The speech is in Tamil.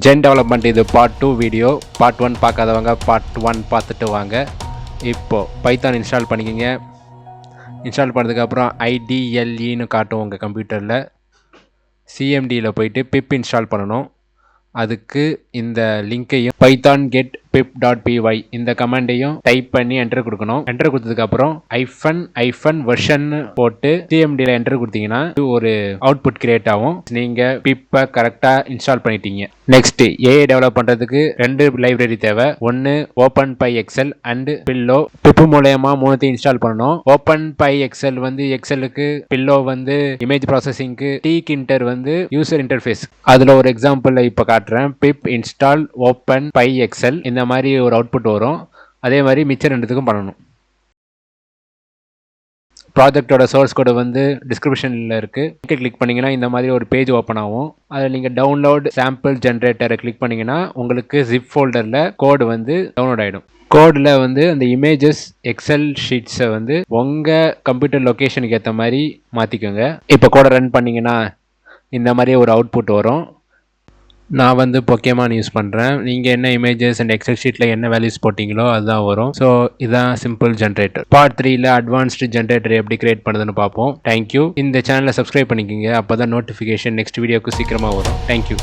ஜென் டெவலப்மெண்ட் இது பார்ட் 2 வீடியோ. பார்ட் 1 பார்க்காதவங்க பார்ட் 1 பார்த்துட்டு வாங்க. இப்போது பைத்தான் இன்ஸ்டால் பண்ணிக்கோங்க. இன்ஸ்டால் பண்ணதுக்கப்புறம் IDLEன்னு காட்டும் உங்கள் கம்ப்யூட்டரில். சிஎம்டியில் போயிட்டு பிப் இன்ஸ்டால் பண்ணணும். அதுக்கு இந்த லிங்க்கையும் பைத்தான் கெட் pip.py இந்த கமாண்டையும் டைப் பண்ணி என்டர் கொடுக்கணும். என்டர் கொடுத்ததுக்கப்புறம் -வெர்ஷன் போட்டு சிஎம்டியில் என்டர் கொடுத்தீங்கன்னா ஒரு அவுட்புட் கிரியேட் ஆகும். நீங்கள் பிப்பை கரெக்டாக இன்ஸ்டால் பண்ணிட்டீங்க. நெக்ஸ்ட் ஏஐ டெவலப் பண்ணுறதுக்கு 2 லைப்ரரி தேவை. ஒன்று OpenPyXL அண்ட் பில்லோ. பிப் மூலயமா 3 இன்ஸ்டால் பண்ணணும். OpenPyXL எக்ஸலுக்கு, பில்லோ இமேஜ் ப்ராசஸிங்க்கு, tkinter யூசர் இன்டர்ஃபேஸ். அதில் ஒரு எக்ஸாம்பிள் இப்போ காட்டுறேன். பிப் இன்ஸ்டால் OpenPyXL இந்த மாதிரி ஒரு அவுட்புட் வரும். அதே மாதிரி மிச்சம் 2த்துக்கும் பண்ணணும். ப்ராஜெக்டோட சோர்ஸ் கோடு டிஸ்கிரிப்ஷனில் இருக்குது. கிளிக் பண்ணிங்கன்னா இந்த மாதிரி ஒரு பேஜ் ஓப்பன் ஆகும். அதில் நீங்கள் டவுன்லோட் சாம்பிள் ஜென்ரேட்டரை கிளிக் பண்ணிங்கன்னா உங்களுக்கு ஜிப் ஃபோல்டரில் கோடு டவுன்லோட் ஆகிடும். கோடில் அந்த இமேஜஸ் எக்ஸல் ஷீட்ஸை உங்கள் கம்ப்யூட்டர் லொக்கேஷனுக்கு ஏற்ற மாதிரி மாற்றிக்கோங்க. இப்போ கோடை ரன் பண்ணிங்கன்னா இந்த மாதிரி ஒரு அவுட்புட் வரும். நான் பொக்கேமான் யூஸ் பண்ணுறேன். நீங்கள் என்ன இமேஜஸ் அண்ட் எக்ஸல் ஷீட்டில் என்ன வேல்யூஸ் போட்டிங்களோ அதுதான் வரும். ஸோ இதுதான் சிம்பிள் ஜென்ரேட்டர். பார்ட் 3ல் அட்வான்ஸ்டு ஜென்ரேட்டர் எப்படி கிரியேட் பண்ணுறதுன்னு பார்ப்போம். தேங்க்யூ. இந்த சேனலை சப்ஸ்கிரைப் பண்ணிக்கோங்க. அப்போ தான் நோட்டிஃபிகேஷன் நெக்ஸ்ட் வீடியோக்கு சீக்கிரமாக வரும். தேங்க்யூ.